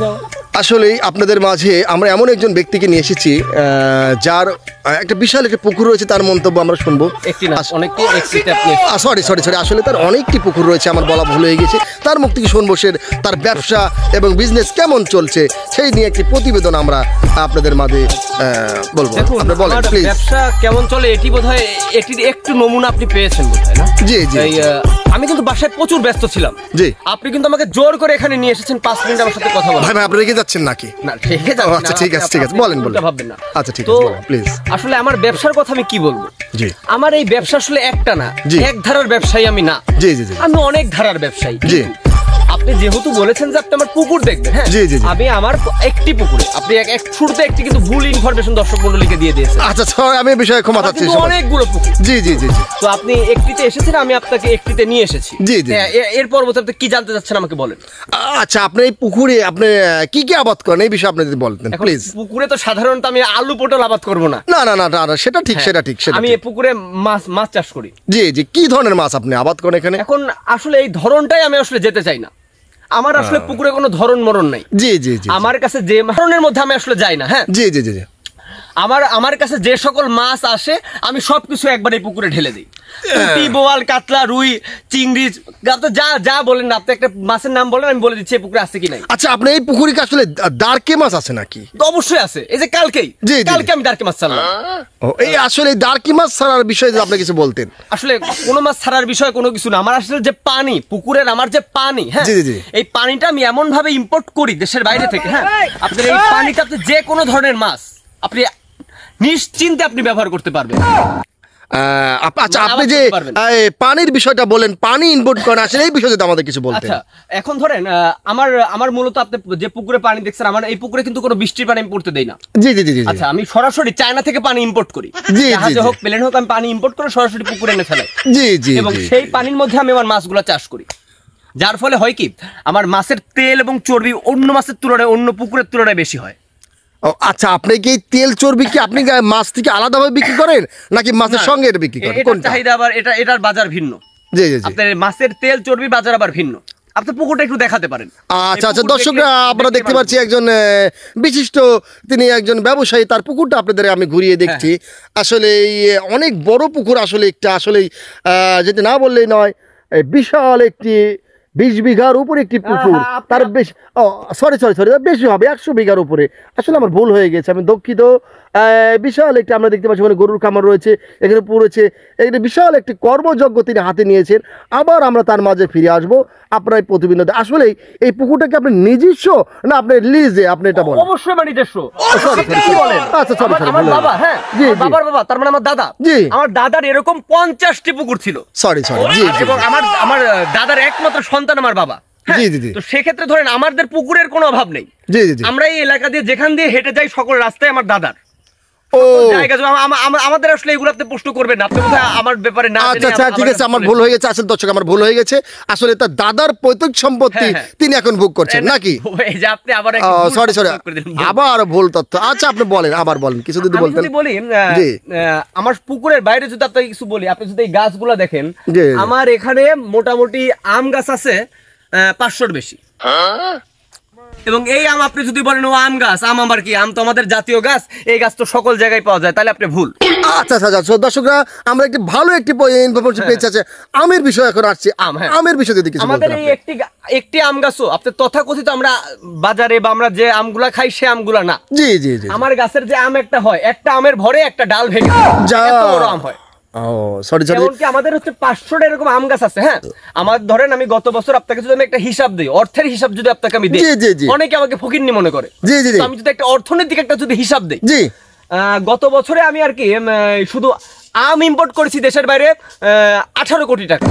যাও। আসলেই আপনাদের মাঝে আমরা এমন একজন ব্যক্তিকে নিয়ে এসেছি যার একটা বিশাল একটা পুকুর রয়েছে, তার মন্তব্য আমরা শুনবো। সরি আসলে তার অনেকটি পুকুর রয়েছে, আমার বলা ভুল হয়ে গেছে। তার মুখ থেকে শুনবো সে তার ব্যবসা এবং বিজনেস কেমন চলছে সেই নিয়ে একটি প্রতিবেদন আমরা আপনাদের মাঝে বলবো। বলেন প্লিজ, ব্যবসা কেমন চলে এটি বোধহয় এটির একটু নমুনা আপনি পেয়েছেন বোধহয় না? জি জি। আমি কিন্তু বাসায় প্রচুর ব্যস্ত ছিলাম। জি। আপনি কিন্তু আমাকে জোর করে এখানে নিয়ে এসেছেন 5 মিনিট আমার সাথে কথা বলতে। ভাই আপনি রেগে যাচ্ছেন নাকি? না রেগে যাচ্ছি না। আচ্ছা ঠিক আছে বলেন ভাববেন না। আচ্ছা ঠিক আছে বলেন প্লিজ। আসলে আমার ব্যবসার কথা আমি কি বলবো? জি। আমার এই ব্যবসা আসলে একটা না, এক ধারার ব্যবসায়ী আমি না। জি জি জি। আমি অনেক ধারার ব্যবসায়ী। জি। আপনি যেহেতু বলেছেন যে আপনি আমার পুকুর দেখবেন, হ্যাঁ আমি আমার একটি পুকুরে আপনি এক শুরুতে একটি কিন্তু ভুল ইনফরমেশন দর্শক মণ্ডলীকে দিয়ে দিয়েছেন। আচ্ছা সরি আমি এই বিষয়ে ক্ষমা চাচ্ছি। অনেকগুলো পুকুর। জি জি জি জি। তো আপনি একটিতে এসেছেন, আমি আপনাকে একটিতে নিয়ে এসেছি। জি জি। এর পরবর্তী আপনি কি জানতে চাচ্ছেন আমাকে বলেন। আচ্ছা আপনি এই পুকুরে আপনি কি কি আবাদ করেন এই বিষয়ে আপনি যদি বলতেন প্লিজ। পুকুরে তো সাধারণত আমি আলু পটল আবাদ করব না। না না না না সেটা ঠিক সেটা ঠিক। আমি এই পুকুরে মাছ চাষ করি। জি জি। কি ধরনের মাছ আপনি আবাদ করেন এখানে? এখন আসলে এই ধরনটাই আমি আসলে যেতে চাই না। আমার আসলে পুকুরে কোনো ধরন মরণ নাই। জি জি জি। আমার কাছে যে ধরনের মধ্যে আমি আসলে যাই না। হ্যাঁ জি জি জি। আমার কাছে যে সকল মাছ আসে আমি সবকিছু একবার এই পুকুরে ঢেলে দিই। পুঁটি, বোয়াল, কাতলা, রুই, চিংড়ি, যা বলেন না, আপনি একটা মাছের নাম বলেন আমি বলে দিচ্ছি এই পুকুরে আছে কি নাই। আচ্ছা আপনি এই পুকুরে কি আসলে দারকে মাছ আছে নাকি? অবশ্যই আছে। এই যে কালকে আমি দারকে মাছ ছাড়লাম। এই আসলে দারকি মাছ ছাড়ার বিষয়ে আপনি কিছু বলতেন। আসলে কোনো মাছ ছাড়ার বিষয় কোনো কিছু না। আমার আসলে যে পানি পুকুরের আমার যে পানি, হ্যাঁ এই পানিটা আমি এমন ভাবে ইম্পোর্ট করি দেশের বাইরে থেকে। হ্যাঁ আপনার এই পানিটা আপনি যে কোনো ধরনের মাছ আপনি নিশ্চিন্তে আপনি ব্যবহার করতে পারবেন। আচ্ছা আপনি যে পানির বিষয়টা বলেন, পানি ইম্পোর্ট করেন, আসলে এই বিষয়ে আমাদের কিছু বলতেন। আচ্ছা এখন ধরেন আমার মূলত আপনি যে পুকুরে পানি দেখছেন, আমার এই পুকুরে কিন্তু কোনো বৃষ্টির পানি আমি পড়তে দেই না। জি জি জি। আচ্ছা আমি সরাসরি চায়না থেকে পানি ইম্পোর্ট করি। জাহাজে হোক প্লেন হোক আমি পানি ইম্পোর্ট করে সরাসরি পুকুরে এনে ফেলাই। জি জি। এবং সেই পানির মধ্যে আমি আমার মাছগুলো চাষ করি, যার ফলে হয় কি আমার মাছের তেল এবং চর্বি অন্য মাছের তুলনায় অন্য পুকুরের তুলনায় বেশি হয়। আচ্ছা আপনি কি তেল চর্বি কি আপনি মাছ থেকে আলাদাভাবে বিক্রি করেন নাকি মাছের সঙ্গে এটা বিক্রি করেন? কোনটা চাহিদা আবার এটার বাজার ভিন্ন। জি জি জি। আপনার মাছের তেল চর্বি বাজার আবার ভিন্ন। আপনি পুকুরটা একটু দেখাতে পারেন। আচ্ছা আচ্ছা দর্শকরা আমরা দেখতে পাচ্ছি একজন বিশিষ্ট তিনি একজন ব্যবসায়ী, তার পুকুরটা আপনাদের আমি ঘুরিয়ে দেখছি। আসলে অনেক বড় পুকুর, আসলে একটা আসলে যেটা না বললেই নয়, বিশাল একটি 20 বিঘার উপরে একটি পুকুর। তার বেশি সরি বেশি হবে 100 বিঘার উপরে। আসলে আমার ভুল হয়ে গেছে, আমি দুঃখিত। বিশাল একটি আমরা দেখতে পাচ্ছি ওখানে গরুর খামার রয়েছে, এখানে পড়েছে এখানে বিশাল একটি কর্মযজ্ঞ তিনি হাতে নিয়েছেন। আবার আমরা তার মাঝে ফিরে আসবো আপনার এই প্রতিবেদন। আসলে এই পুকুরটাকে আপনি নিজস্ব না আপনি লিজে আপনি এটা বলেন? অবশ্যই আমার নিজস্ব। আচ্ছা সরি আমার বাবা, হ্যাঁ জি বাবার বাবা, তার মানে আমার দাদা। জি আমার দাদার এরকম 50টি পুকুর ছিল। সরি জি। এবং আমার দাদার একমাত্র সন্তান আমার বাবা। জি জি জি। তো সেক্ষেত্রে ধরেন আমাদের পুকুরের কোনো অভাব নেই। জি জি জি। আমরা এই এলাকা দিয়ে যেখান দিয়ে হেঁটে যাই সকল রাস্তায় আমার দাদার জায়গা। আমাদের আসলে এগুলো আপনি প্রশ্ন করবেন না, আপনি কোথায় আমার ব্যাপারে না। আচ্ছা ঠিক আছে আমার ভুল হয়ে গেছে। আসলে দর্শক আমার ভুল হয়ে গেছে, আসলে তার দাদার পৈতৃক সম্পত্তি তিনি এখন ভোগ করছেন নাকি? এই যে আপনি আবার সরি আবার ভুল তথ্য। আচ্ছা আপনি বলেন, আবার বলেন কিছু যদি বলতেন। বলি আমার পুকুরের বাইরে যদি আপনাকে কিছু বলি, আপনি যদি এই গাছগুলো দেখেন, আমার এখানে মোটামুটি আম গাছ আছে 500-র বেশি। এবং এই আম আপনি যদি বলেন ও আম গাছ, আম আমার কি, আম তো আমাদের জাতীয় গাছ, এই গাছ তো সকল জায়গায় পাওয়া যায়, তাহলে আপনি ভুল। আচ্ছা দর্শকরা আমরা একটি ভালো একটি ইনফরমেশন পেয়েছি। আছে আমের বিষয় এখন আসছে। আমের বিষয় যদি কিছু আমাদের এই একটি আম গাছও আপনি তথাকথিত আমরা বাজারে বা আমরা যে আমগুলা খাই সে আমগুলা না। জি জি জি। আমার গাছের যে আম একটা হয়, একটা আমের ভরে একটা ডাল ভেঙে এত বড় আম হয়। এমনকি আমাদের হচ্ছে 500টা এরকম আম গাছ আছে। হ্যাঁ আমার ধরেন আমি গত বছর আপনাকে যদি আমি একটা হিসাব দিই, অর্থের হিসাব যদি আপনাকে আমি দিই, অনেকে আমাকে ফকিন্নি মনে করে। আমি যদি একটা অর্থনৈতিক একটা যদি হিসাব দিই, গত বছরে আমি আর কি শুধু আম ইম্পোর্ট করেছি দেশের বাইরে 18 কোটি টাকা,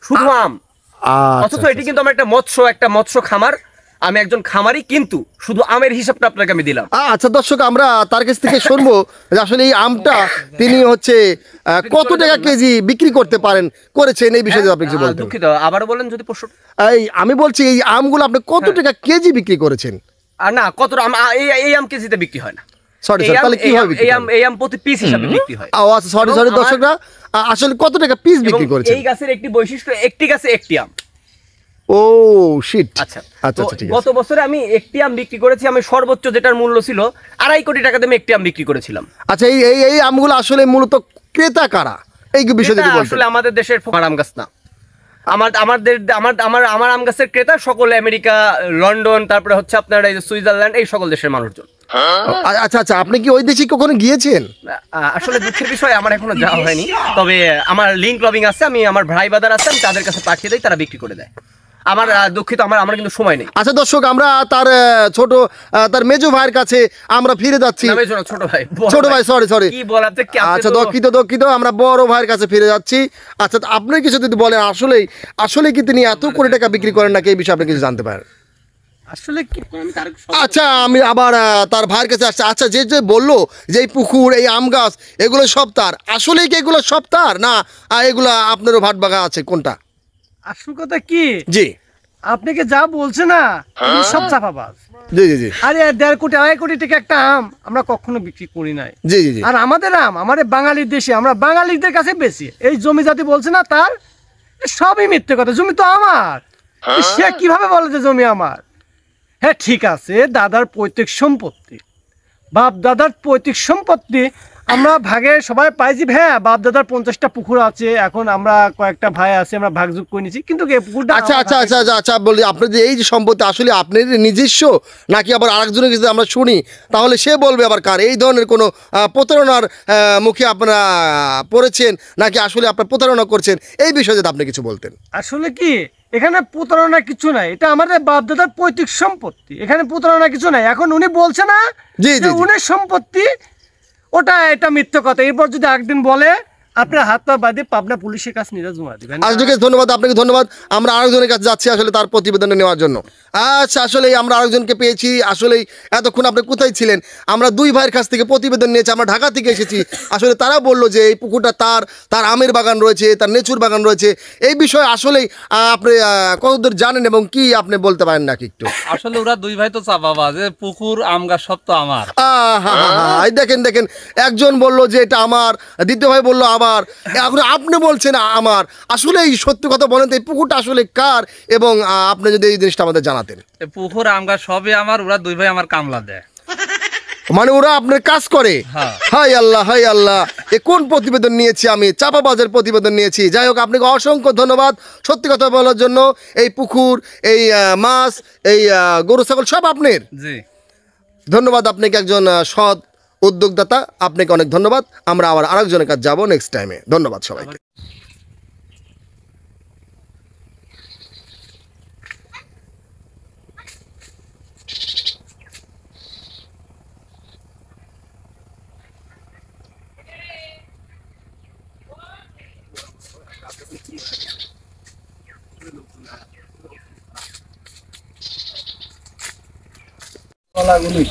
শুধু আম। অথচ এটি কিন্তু আমার একটা মৎস্য খামার, আমি একজন খামারি, কিন্তু শুধু আমের হিসাবটা আপনাকে আমি দিলাম। আচ্ছা দর্শক আমরা তার কাছ থেকে শুনবো যে আসলে এই আমটা তিনি হচ্ছে কত টাকা কেজি বিক্রি করতে করেছেন এই বিষয়ে আপনি কিছু বলতেন। দুঃখিত আবার বলেন যদি প্রশ্ন। আমি বলছি এই আমগুলো আপনি কত টাকা কেজি বিক্রি করেছেন? না কত এই আম কেজিতে বিক্রি হয় না। এই আম প্রতি পিস হিসাবে বিক্রি হয়। আচ্ছা সরি দর্শকরা আসলে কত টাকা পিস বিক্রি করেছেন? এই গাছের একটি বৈশিষ্ট্য, একটি গাছে একটি আম। ও শিট। আচ্ছা আচ্ছা, গত বছরে আমি একটি আম বিক্রি করেছি, আমি সর্বোচ্চ যেটার মূল্য ছিল 2.5 কোটি টাকা দিয়ে আমি একটি আম বিক্রি করেছিলাম। আচ্ছা, এই আমগুলো আসলে মূলত ক্রেতা কারা, এই বিষয়ে যদি বলতেন। আসলে আমাদের দেশের আম গাছ না, আমার আম গাছের ক্রেতা সকলে আমেরিকা, লন্ডন, তারপরে হচ্ছে আপনার এই সুইজারল্যান্ড, এই সকল দেশের মানুষজন। আচ্ছা আচ্ছা, আপনি কি ওই দেশে কখনো গিয়েছেন? আসলে দুঃখের বিষয় আমার এখনো যাওয়া হয়নি, তবে আমার লিংক লবিং আছে, আমি আমার ভাই বাদার আছে, আমি তাদের কাছে পাঠিয়ে দেই, তারা বিক্রি করে দেয়। আমার দুঃখিত, আমার কিন্তু সময় নেই। আচ্ছা দর্শক, আমরা তার মেজো ভাইয়ের কাছে আমরা ফিরে যাচ্ছি। ছোট ভাই, সরি কি বল আপনি? আচ্ছা দুঃখিত, আমরা বড় ভাইয়ের কাছে ফিরে যাচ্ছি। আচ্ছা, আপনি কিছু যদি বলেন, আসলে কি তিনি এত কোটি টাকা বিক্রি করেন নাকি, এই বিষয়ে আপনি কিছু জানতে পারেন? আসলে কি আচ্ছা, আমি আবার তার ভাইয়ের কাছে আসছি। আচ্ছা, যে বললো যে এই পুকুর, এই আম গাছ, এগুলো সব তার, আসলেই কি এগুলো সব তার, না এগুলা আপনারও ভাট বাগা আছে, কোনটা? আসল কথা কি, জি আপনাকে যা বলছে না সব চাপাবাজ। জি জি জি। আরে 1.5 কোটি 2.5 কোটি টাকা একটা আম আমরা কখনো বিক্রি করি নাই। জি জি জি। আর আমাদের আম আমাদের বাঙালির দেশে, আমরা বাঙালিদের কাছে বেশি। এই জমি জাতি বলছে না তার, সবই মিথ্যে কথা। জমি তো আমার, সে কিভাবে বলে যে জমি আমার? হ্যাঁ ঠিক আছে, দাদার পৈতৃক সম্পত্তি, বাপ দাদার পৈতৃক সম্পত্তি আমরা ভাগে সবাই পাইছি। হ্যাঁ, বাপ দাদার 50টা পুকুর আছে, এখন আমরা কয়েকটা ভাই আছে, আমরা ভাগযোগ করে নিয়েছি, কিন্তু এই পুকুরটা। আচ্ছা বলি, আপনি যে এই যে সম্পত্তি আসলে আপনার নিজস্ব নাকি আবার আরেকজনের কাছে আমরা শুনি, তাহলে সে বলবে আবার কার? এই ধরনের কোনো প্রতারণার মুখে আপনারা পড়েছেন নাকি আসলে আপনারা প্রতারণা করছেন, এই বিষয়ে যদি আপনি কিছু বলতেন। আসলে কি, এখানে প্রতারণা কিছু নাই, এটা আমাদের বাপ দাদার পৈতৃক সম্পত্তি, এখানে প্রতারণা কিছু নাই। এখন উনি বলছে না যে উনি সম্পত্তি, এটা মিথ্যে কথা। এরপর যদি একদিন বলে, আপনার হাত পা বাঁধে পাবনা পুলিশের কাছে নিয়ে জমা দিবেন। ধন্যবাদ, আপনাকে ধন্যবাদ। আমরা আরেকজনের কাছে যাচ্ছি আসলে তার প্রতিবেদন নেওয়ার জন্য। আচ্ছা, আসলে আমরা আরেকজনকে পেয়েছি। আসলে এতক্ষণ আপনি কোথায় ছিলেন? আমরা দুই ভাইয়ের কাছ থেকে প্রতিবেদন নিয়েছি, আমরা ঢাকা থেকে এসেছি। আসলে তারা বললো যে এই পুকুরটা তার আমের বাগান রয়েছে, তার নেচুর বাগান রয়েছে। এই বিষয়ে আসলেই আপনি কতদূর জানেন এবং কি আপনি বলতে পারেন নাকি একটু? আসলে ওরা দুই ভাই তো চাপাবাজ, পুকুর আম গাছ সব তো আমার। দেখেন, একজন বললো যে এটা আমার, দ্বিতীয় ভাই বললো আমার, এখন আপনি বলছেন আমার। আসলে এই সত্যি কথা বলেন তো, এই পুকুরটা আসলে কার? এবং আপনি যদি এই জিনিসটা আমাদের জানাতেন। পুকুর আম গাছ সবই আমার, ওরা দুই ভাই আমার কামলা দেয়, মানে ওরা আপনার কাজ করে। হাই আল্লাহ, এ কোন প্রতিবেদন নিয়েছি আমি? চাপাবাজের প্রতিবেদন নিয়েছি। যাই হোক, আপনাকে অসংখ্য ধন্যবাদ সত্যি কথা বলার জন্য। এই পুকুর, এই মাছ, এই গরু ছাগল সব আপনার। জি ধন্যবাদ আপনাকে, একজন সৎ উদ্যোগদাতা, আপনাকে অনেক ধন্যবাদ। আমরা আবার আরেকজনের কাছে যাবো নেক্সট টাইমে। ধন্যবাদ সবাইকে।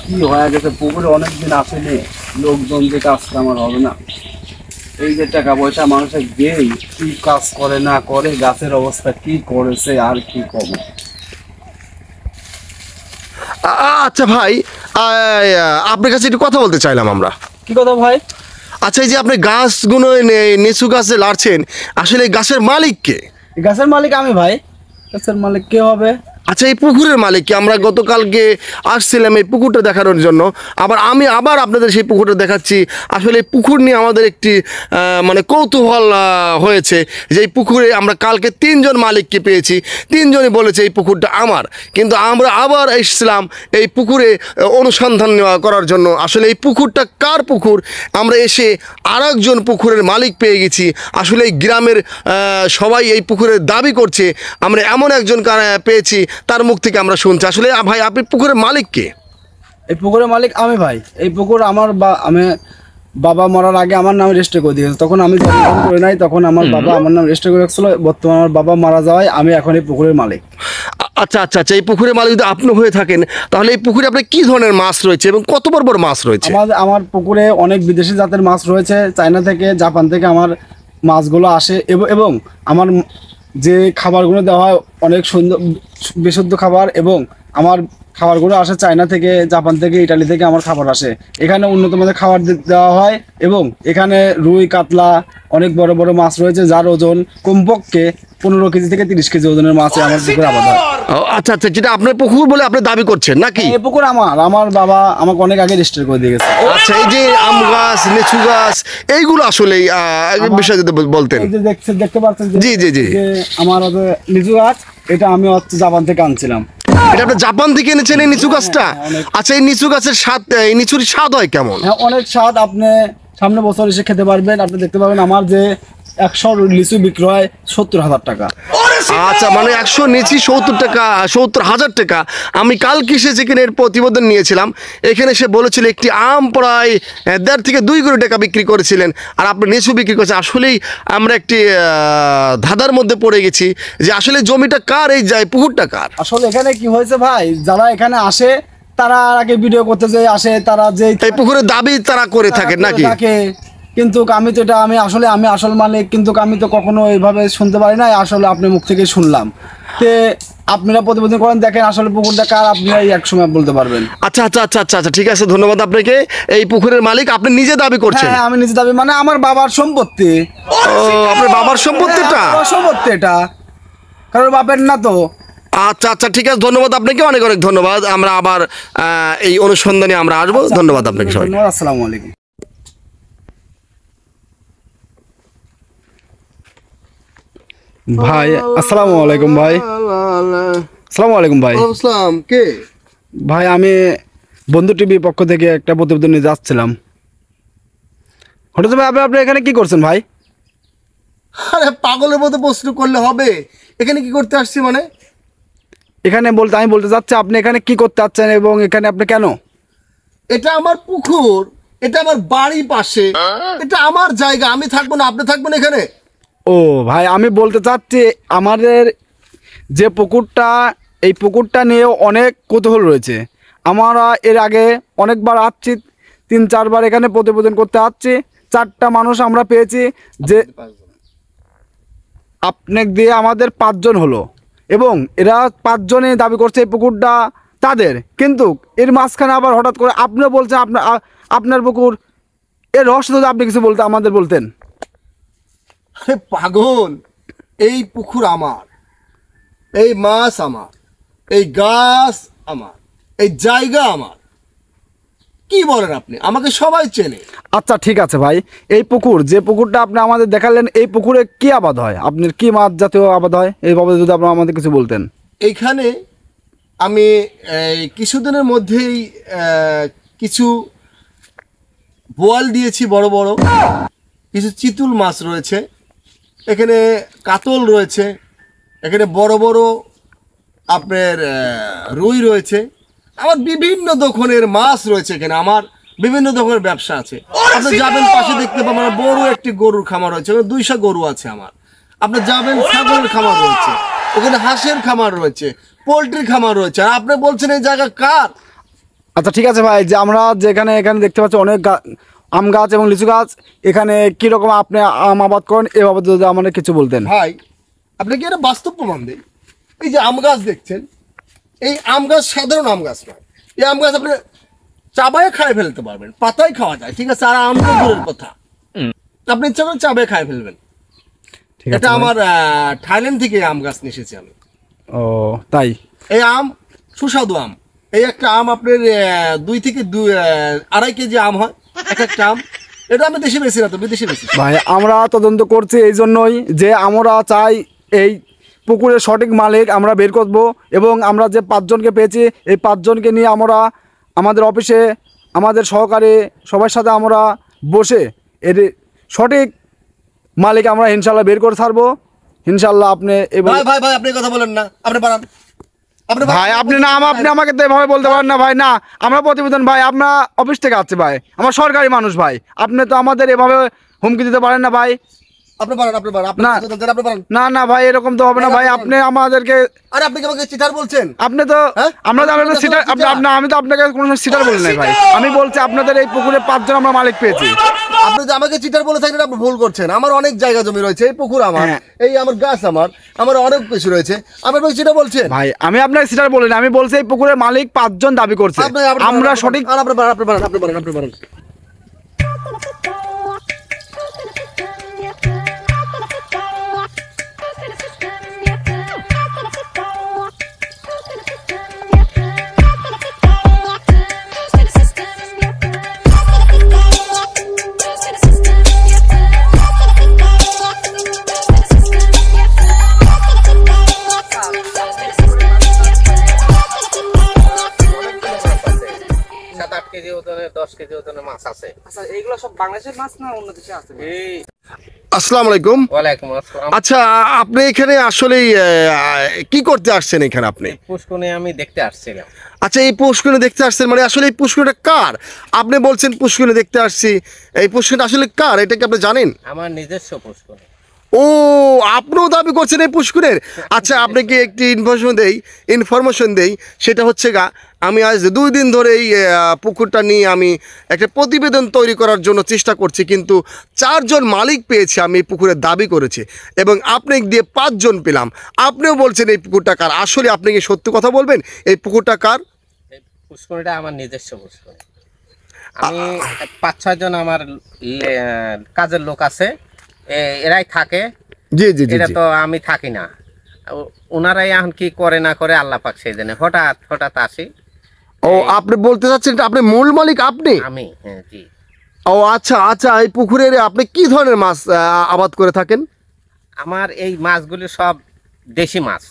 কি হয়ে গেছে পুকুরে অনেকদিন আসেনি লোকজন, যে কাজটা আমার হবে না। এই যে টাকা পয়সা মানুষের দেই, কি কাজ করে না করে, গাছের অবস্থা কি করেছে আর কি কম। আচ্ছা ভাই, আপনার কাছে একটু কথা বলতে চাইলাম আমরা। কি কথা ভাই? আচ্ছা, এই যে আপনি গাছগুলো নিচু গাছে লাড়ছেন, আসলে এই গাছের মালিক কে? গাছের মালিক আমি ভাই। গাছের মালিক কে হবে? আচ্ছা, এই পুকুরের মালিক কি? আমরা গতকালকে আসছিলাম এই পুকুরটা দেখানোর জন্য, আমি আবার আপনাদের সেই পুকুরটা দেখাচ্ছি। আসলে এই পুকুর নিয়ে আমাদের একটি মানে কৌতূহল হয়েছে যে এই পুকুরে আমরা কালকে 3 জন মালিককে পেয়েছি, 3 জনই বলেছে এই পুকুরটা আমার। কিন্তু আমরা আবার এসেছিলাম এই পুকুরে অনুসন্ধান করার জন্য। আসলে এই পুকুরটা কার পুকুর? আমরা এসে আরেকজন পুকুরের মালিক পেয়ে গেছি। আসলে এই গ্রামের সবাই এই পুকুরের দাবি করছে, আমরা এমন একজন পেয়েছি, তার মুখ থেকে আমরা শুনছি। আসলে ভাই, আপনি পুকুরের মালিক কে? এই পুকুরের মালিক আমি ভাই। এই পুকুর আমার আমি বাবা মরার আগে আমার নামে রেজিস্টার করে দিয়েছে। তখন আমি জন্মগ্রহণ করি নাই, তখন আমার বাবা আমার নাম রেজিস্টার করে রাখছিল। বর্তমানে আমার বাবা মারা যাওয়ায় আমি এখন এই পুকুরের মালিক। আচ্ছা, এই পুকুরের মালিক যদি আপনি হয়ে থাকেন, তাহলে এই পুকুরে আপনার কি ধরনের মাছ রয়েছে এবং কত বড় বড় মাছ রয়েছে? আমার পুকুরে অনেক বিদেশি জাতের মাছ রয়েছে। চায়না থেকে, জাপান থেকে আমার মাছগুলো আসে এবং আমার যে খাবারগুলো দেওয়া হয় অনেক সুন্দর বিশুদ্ধ খাবার, এবং আমার খাবারগুলো আসে চায়না থেকে, জাপান থেকে, ইটালি থেকে আমার খাবার আসে। এখানে উন্নত মানের খাবার দেওয়া হয় এবং এখানে রুই, কাতলা, অনেক বড় বড় মাছ রয়েছে যার ওজন কমপক্ষে 15 কেজি থেকে 30 কেজি ওজনের মাছ আমার পুকুরে আবাদ হয়। আচ্ছা আচ্ছা, যেটা আপনার পুকুর বলে আপনি দাবি করছেন নাকি? এই পুকুর আমার বাবা আমাকে অনেক আগে রেজিস্টার করে দিয়ে গেছে। আচ্ছা, এই যে আম গাছ, লিচু গাছ, এইগুলো আসলে বিষয় যদি বলতেন। এই যে দেখতে পাচ্ছেন জি জি জি, যে আমার লিচু গাছ, এটা আমি জাপান থেকে আনছিলাম। এটা আপনি জাপান থেকে এনেছেন এই লিচু গাছটা? আচ্ছা, এই লিচু গাছের স্বাদ, এই লিচুর স্বাদ হয় কেমন? হ্যাঁ, অনেক স্বাদ। আপনি সামনে বছর এসে খেতে পারবেন। আপনি দেখতে পাবেন আমার যে 100 লিচু বিক্রি হয় 70,000 টাকা। আচ্ছা, মানে 100 নিচি 70 টাকা, 70,000 টাকা। আমি কালকে এসে যেখানে এর প্রতিবেদন নিয়েছিলাম, এখানে সে বলেছিল একটি আম প্রায় 1.5 থেকে 2 কোটি টাকা বিক্রি করেছিলেন, আর আপনি লিচু বিক্রি করেছেন। আসলেই আমরা একটি ধাঁধার মধ্যে পড়ে গেছি যে আসলে জমিটা কার, এই যায় পুকুরটা কার? আসলে এখানে কি হয়েছে ভাই, যারা এখানে আসে তারা আগে ভিডিও করতে যে আসে, তারা যে এই পুকুরের দাবি তারা করে থাকেন নাকি? কিন্তু আমি তো এটা আমি আসল মালিক, কিন্তু আমি তো কখনো এইভাবে শুনতে পারি না। আসলে আপনার মুখ থেকে শুনলাম। তে আপনারা প্রতিবেদন করেন, দেখেন আসলে পুকুরটা কার, আপনারা এক সময় বলতে পারবেন। আচ্ছা আচ্ছা আচ্ছা আচ্ছা আচ্ছা, ঠিক আছে, ধন্যবাদ আপনাকে। এই পুকুরের মালিক আপনি নিজে দাবি করছেন? হ্যাঁ, আমি নিজে দাবি, মানে আমার বাবার সম্পত্তি। ও, আপনার বাবার সম্পত্তিটা? আমার সম্পত্তি এটা, কারণ বাপের না তো। আচ্ছা আচ্ছা, ঠিক আছে, ধন্যবাদ আপনাকে, অনেক অনেক ধন্যবাদ। আমরা আবার এই অনুসন্ধানে আমরা আসবো। ধন্যবাদ আপনাকে সবাই। ধন্যবাদ, আসসালামু আলাইকুম। ভাই আসসালামু আলাইকুম। ভাই আসসালামু আলাইকুম। ভাই আসসালাম, কে? ভাই আমি বন্ধু টিভি পক্ষ থেকে একটা প্রতিবেদন নিয়ে যাচ্ছিলাম। হঠাৎ ভাই আপনি এখানে কি করছেন ভাই? আরে পাগলের মতো প্রশ্ন করলে হবে? এখানে কি করতে আসছি মানে? এখানে বলতে আমি বলতে চাচ্ছি আপনি এখানে কি করতে চাচ্ছেন এবং এখানে আপনি কেন? এটা আমার পুকুর, এটা আমার বাড়ির পাশে, এটা আমার জায়গা, আমি থাকবো না, আপনি থাকবেন এখানে? ও ভাই, আমি বলতে চাচ্ছি আমাদের যে পুকুরটা, এই পুকুরটা নিয়েও অনেক কৌতূহল রয়েছে। আমরা এর আগে অনেকবার আসছি, 3-4 বার এখানে প্রতিবেদন করতে আসছি। 4টা মানুষ আমরা পেয়েছি যে আপনাকে দিয়ে আমাদের 5 জন হলো, এবং এরা 5 জনই দাবি করছে এই পুকুরটা তাদের। কিন্তু এর মাঝখানে আবার হঠাৎ করে আপনিও বলছেন আপনার পুকুর। এর রহস্য যদি আপনি কিছু বলতে আমাদের বলতেন। আরে পাগল, এই পুকুর আমার, এই মাছ আমার, এই গাছ আমার, এই জায়গা আমার। কি বলেন আপনি? আমাকে সবাই চেনে। আচ্ছা ঠিক আছে ভাই, এই পুকুর, যে পুকুরটা আপনি আমাদের দেখালেন, এই পুকুরে কি আবাদ হয়? আপনার কি মাছ জাতীয় আবাদ হয়? এই বাবদ যদি আপনারা আমাদের কিছু বলতেন। এইখানে আমি কিছুদিনের মধ্যেই কিছু বোয়াল দিয়েছি, বড় বড় কিছু চিতুল মাছ রয়েছে, এখানে কাতল রয়েছে, এখানে বড় বড় আপনার রুই রয়েছে, আমার বিভিন্ন ধরনের মাছ রয়েছে। এখানে আমার বিভিন্ন ধরনের ব্যবসা আছে। আপনি যাবেন, পাশে দেখতে পাবেন বড় একটি গরুর খামার রয়েছে, 200 গরু আছে আমার। আপনি যাবেন, ছাগলের খামার রয়েছে, ওখানে হাঁসের খামার রয়েছে, পোলট্রির খামার রয়েছে। আর আপনি বলছেন এই জায়গা কার? আচ্ছা ঠিক আছে ভাই, যে আমরা যেখানে এখানে দেখতে পাচ্ছি অনেক আম গাছ এবং লিচু গাছ, এখানে কীরকম আপনি আম আবাদ করেন, এ বাবদ যদি আমাদের কিছু বলতেন। ভাই আপনি কি এটা বাস্তব প্রমাণ দেন? এই যে আম গাছ দেখছেন, এই আম গাছ সাধারণ আম গাছ নয়। এই আম গাছ আপনি চাবায়ে খায় ফেলতে পারবেন, পাতায় খাওয়া যায়, ঠিক আছে। আর আম তো দূরের কথা, আপনি ইচ্ছা করে চাবায়ে খায় ফেলবেন। এটা আমার থাইল্যান্ড থেকে আম গাছ নিয়ে এসেছি আমি। ও তাই? এই আম সুস্বাদু আম। এই একটা আম আপনার 2 থেকে 2.5 কেজি আম হয় এক একটা আম। এটা আমি দেশে বেশি না তো, বিদেশে বেশি। ভাই আমরা তদন্ত করছি এই জন্যই যে আমরা চাই এই পুকুরের সঠিক মালিক আমরা বের করব, এবং আমরা যে 5 জনকে পেয়েছি, এই 5 জনকে নিয়ে আমরা আমাদের অফিসে আমাদের সহকারী সবার সাথে আমরা বসে এর সঠিক মালিক আমরা ইনশাল্লাহ বের করে ছাড়বো ইনশাল্লাহ। আপনি ভাই ভাই ভাই আপনি কথা বলেন না, আপনি বাড়ান। ভাই আপনি না, আপনি আমাকে তো এভাবে বলতে পারেন না ভাই। না, আমরা প্রতিবেদন ভাই, আমরা অফিস থেকে আসছে ভাই, আমার সরকারি মানুষ ভাই, আপনি তো আমাদের এভাবে হুমকি দিতে পারেন না ভাই। আপনি পারেন, আপনি পারেন, আপনি না। আপনি পারেন। না না ভাই, এরকম তো হবে না ভাই। আপনি আমাদেরকে, আরে আপনি কি আমাকে চিটার বলছেন? আপনি তো হ্যাঁ? আমরা তো আপনি আপনার তো সিটার, চিটার। আমি তো আপনাকে কোনো সময় সিটার বলি নাই ভাই। আমি বলছি আপনাদের এই পুকুরে 5 জন আমরা মালিক পেয়েছি। আপনি যে আমাকে চিটার বলে থাকেন, আপনি ভুল করছেন। আমার অনেক জায়গা জমি রয়েছে, এই পুকুর আমার, হ্যাঁ। এই আমার গাছ আমার অনেক কিছু রয়েছে। আপনি আমাকে চিটার বলছেন? ভাই আমি আপনাকে সিটার বলি না, আমি বলছি এই পুকুরের মালিক 5 জন দাবি করছে। আমরা সঠিক আর আপনি পারেন, আপনি পারেন, আপনি পারেন, আপনি পারেন। আচ্ছা এইগুলো সব বাংলাদেশের মাছ না অন্য দেশে আছে? আসসালামু আলাইকুম। ওয়ালাইকুম আসসালাম। আচ্ছা, আপনি এখানে আসলেই কি করতে আসছেন এখানে আপনি? পুষ্করণী আমি দেখতে আসছিলাম। আচ্ছা, এই পুষ্করণী দেখতে আসছেন, মানে আসলে এই পুষ্করণীটা কার? আপনি বলছেন পুষ্করণী দেখতে আসছি, এই পুষ্করণীটা আসলে কার এটা কি আপনি জানেন? আমার নিজস্ব পুষ্করণী। ও, আপনিও দাবি করছেন এই পুষ্করের? আচ্ছা, আপনাকে একটি ইনফরমেশন দেই, সেটা হচ্ছে আমি আজ 2 দিন ধরে এই পুকুরটা নিয়ে আমি একটা প্রতিবেদন তৈরি করার জন্য চেষ্টা করছি, কিন্তু 4 জন মালিক পেয়েছি আমি এই পুকুরের দাবি করেছি, এবং আপনি দিয়ে 5 জন পেলাম। আপনিও বলছেন এই পুকুরটা কার। আসলে আপনি কি সত্যি কথা বলবেন, এই পুকুরটা কার? এই পুষ্করণীটা আমার নিজস্ব পুষ্করণী। আমি 5-6 জন আমার কাজের লোক আছে, এরাই থাকে। জি জি জি এটা জি। তো আমি থাকি না। ওনারাই এখন কি করে না করে আল্লাহ পাক সেই জন্য হঠাৎ হঠাৎ আসি। ও, আপনি বলতে চাচ্ছেন এটা আপনি মূল মালিক আপনি? আমি, হ্যাঁ জি। ও আচ্ছা আচ্ছা, এই পুকুরের আপনি কি ধরনের মাছ আবাদ করে থাকেন? আমার এই মাছগুলি সব দেশি মাছ।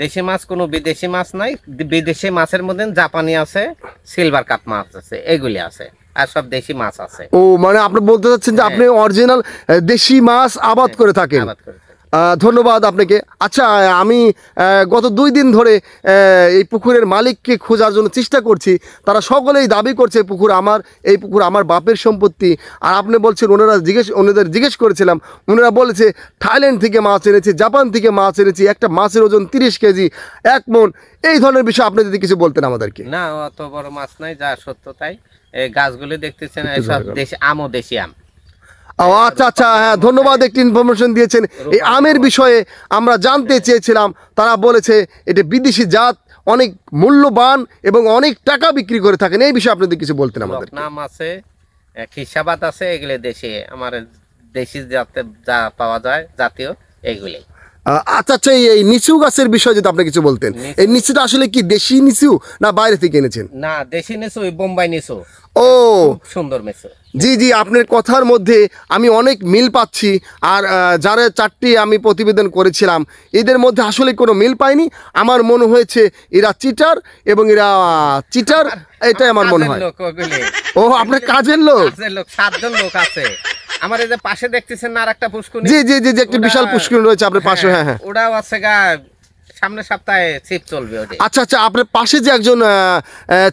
দেশি মাছ, কোনো বিদেশি মাছ নাই। বিদেশি মাছের মধ্যে জাপানি আছে, সিলভার কাপ মাছ আছে, এগুলি আছে, আর সব দেশি মাছ আছে। ও, মানে আপনি বলতে চাচ্ছেন যে আপনি অরিজিনাল দেশি মাছ আবাদ করে থাকেন। আবাদ করে থাকি। ধন্যবাদ আপনাকে। আচ্ছা, আমি গত 2 দিন ধরে এই পুকুরের মালিককে খোঁজার জন্য চেষ্টা করছি। তারা সকলেই দাবি করছে পুকুর আমার, এই পুকুর আমার বাপের সম্পত্তি। আর আপনি বলছেন ওনাদের জিজ্ঞেস করেছিলাম, ওনারা বলেছে থাইল্যান্ড থেকে মাছ এনেছে, জাপান থেকে মাছ এনেছি, একটা মাছের ওজন 30 কেজি, 1 মণ। এই ধরনের বিষয় আপনি যদি কিছু বলতেন আমাদেরকে। না, অত বড় মাছ নাই, যা সত্য তাই। এই গাছগুলি দেখতেছেন, সব দেশি আমও দেশি আম। ও আচ্ছা আচ্ছা, হ্যাঁ ধন্যবাদ, একটি ইনফরমেশন দিয়েছেন। এই আমের বিষয়ে আমরা জানতে চেয়েছিলাম, তারা বলেছে এটা বিদেশি জাত, অনেক মূল্যবান এবং অনেক টাকা বিক্রি করে থাকেন। এই বিষয়ে আপনাদের কিছু বলতেন আমাদের? নাম আছে, খিসাবাত আছে, এগুলি দেশি, আমার দেশি জাতে যা পাওয়া যায় জাতীয় এইগুলি। আচ্ছা আচ্ছা, এই নিচু গাছের বিষয়ে যদি আপনি কিছু বলতেন। এই নিচুটা আসলে কি দেশি নিচু না বাইরে থেকে এনেছেন? না, দেশি নিচু, বোম্বাই নিচু। ও খুব সুন্দর নিচু। জি জি, আপনার কথার মধ্যে আমি অনেক মিল পাচ্ছি। আর যারা 4টি আমি প্রতিবেদন করেছিলাম, এদের মধ্যে আসলে কোনো মিল পাইনি। আমার মনে হয়েছে এরা চিটার, এবং এরা চিটার, এটাই আমার মনে হয়। লোক ওগুলি। ও, আপনার কাজের লোক? কাজের লোক 7 জন লোক আছে। আমার এই যে পাশে দেখতেছেন না আরেকটা পুষ্করণী? জি জি জি জি, একটা বিশাল পুষ্করণী রয়েছে আপনার পাশে। হ্যাঁ হ্যাঁ, ওটাও আছে সামনের সপ্তাহে ছিপ চলবে ওটা। আচ্ছা আচ্ছা, আপনার পাশে যে একজন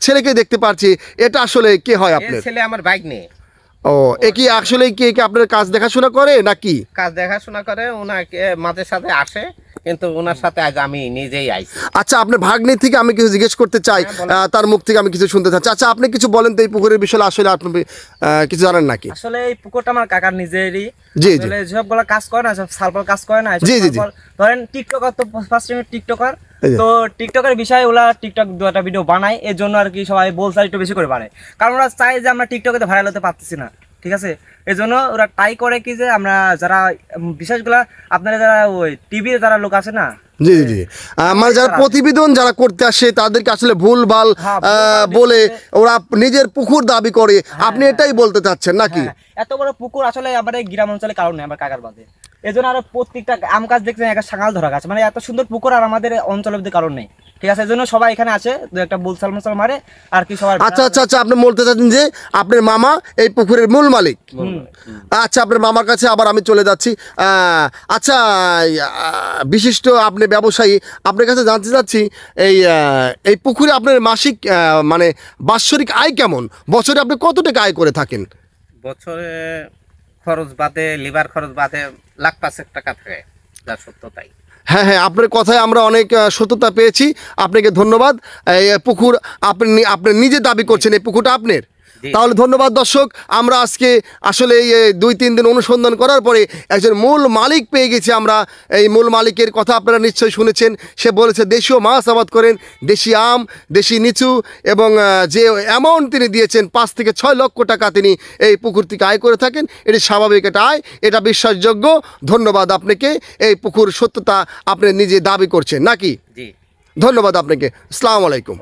ছেলেকে দেখতে পাচ্ছি, এটা আসলে কে হয় এই আপনার? ছেলে আমার বাইক নিয়ে ও, এ কি আসলে কি আপনার কাজ দেখাশোনা করে নাকি? কাজ দেখাশোনা করে, ওনাকে মাঝে সাথে আসে, কিন্তু ওনার সাথে আজ আমি নিজেই আইছি। আচ্ছা, আপনার ভাগ্নি থেকে আমি কিছু জিজ্ঞেস করতে চাই, তার মুখ থেকে আমি কিছু শুনতে চাচ্ছি। আচ্ছা, আপনি কিছু বলেন তো এই পুকুরের বিষয়ে, আসলে আপনি কিছু জানেন নাকি? আসলে এই পুকুরটা আমার কাকার নিজেরই। জি জি আসলে যেসবগুলো কাজ করে না, সব সালপাল কাজ করে না, এসব জি, জি, জি। সালপাল- ধরেন টিকটকার, তো ফার্স্ট টাইম টিকটকার, এই যে। তো টিকটকের বিষয়ে ওরা টিকটক 2টা ভিডিও বানায়, এর জন্য আর কি সবাই বলছে আর একটু বেশি করে বানায়, কারণ ওরা চায় যে আমরা টিকটকে তো ভাইরাল হতে পারতেছি না, ঠিক আছে? এই জন্য ওরা ট্রাই করে কি যে আমরা যারা বিশেষগুলা, আপনারা যারা ওই টিভিতে যারা লোক আছে না, জি জি জি, আমার যারা প্রতিবেদন যারা করতে আসে তাদেরকে আসলে ভুলভাল হ্যাঁ, ভুলভাল বলে বিষয়ে- ওরা নিজের পুকুর দাবি করে, আপনি এটাই বলতে চাচ্ছেন নাকি? হ্যাঁ, এত বড় পুকুর আসলে আমাদের এই গ্রাম অঞ্চলে কারণ নেই, আমার কাকার বাদে। এই জন্য আরো প্রত্যেকটা আম গাছ দেখছেন, একটা সাঙাল ধরা গাছ, মানে এত সুন্দর পুকুর আর আমাদের অঞ্চলের মধ্যে কারণ নেই, ঠিক আছে? এই জন্য সবাই এখানে আসে, দু একটা বুলসাল মুসাল মারে আর কি সবার। আচ্ছা আচ্ছা আচ্ছা, আপনি বলতে চাচ্ছেন যে আপনার মামা এই পুকুরের মূল মালিক। আচ্ছা, আপনার মামার কাছে আবার আমি চলে যাচ্ছি। আচ্ছা, বিশিষ্ট আপনি ব্যবসায়ী, আপনার কাছে জানতে চাচ্ছি, এই পুকুরে আপনার মাসিক মানে বাৎসরিক আয় কেমন? বছরে আপনি কত টাকা আয় করে থাকেন? বছরে খরচ বাদে লিভার খরচ বাদে লাখ 5 টাকা থাকে, যা সত্য তাই। হ্যাঁ হ্যাঁ, আপনার কথায় আমরা অনেক সত্যতা পেয়েছি, আপনাকে ধন্যবাদ। এই পুকুর আপনি নিজে দাবি করছেন এই পুকুরটা আপনার, তাহলে ধন্যবাদ দর্শক। আমরা আজকে আসলে এই 2-3 দিন অনুসন্ধান করার পরে একজন মূল মালিক পেয়ে গেছি আমরা। এই মূল মালিকের কথা আপনারা নিশ্চয়ই শুনেছেন, সে বলেছে দেশীয় মাছ আবাদ করেন, দেশি আম, দেশি নিচু, এবং যে অ্যামাউন্ট তিনি দিয়েছেন 5 থেকে 6 লক্ষ টাকা তিনি এই পুকুর থেকে আয় করে থাকেন। এটি স্বাভাবিক একটা আয়, এটা বিশ্বাসযোগ্য। ধন্যবাদ আপনাকে, এই পুকুর সত্যতা আপনি নিজে দাবি করছেন নাকি? জি, ধন্যবাদ আপনাকে। আসসালামু আলাইকুম।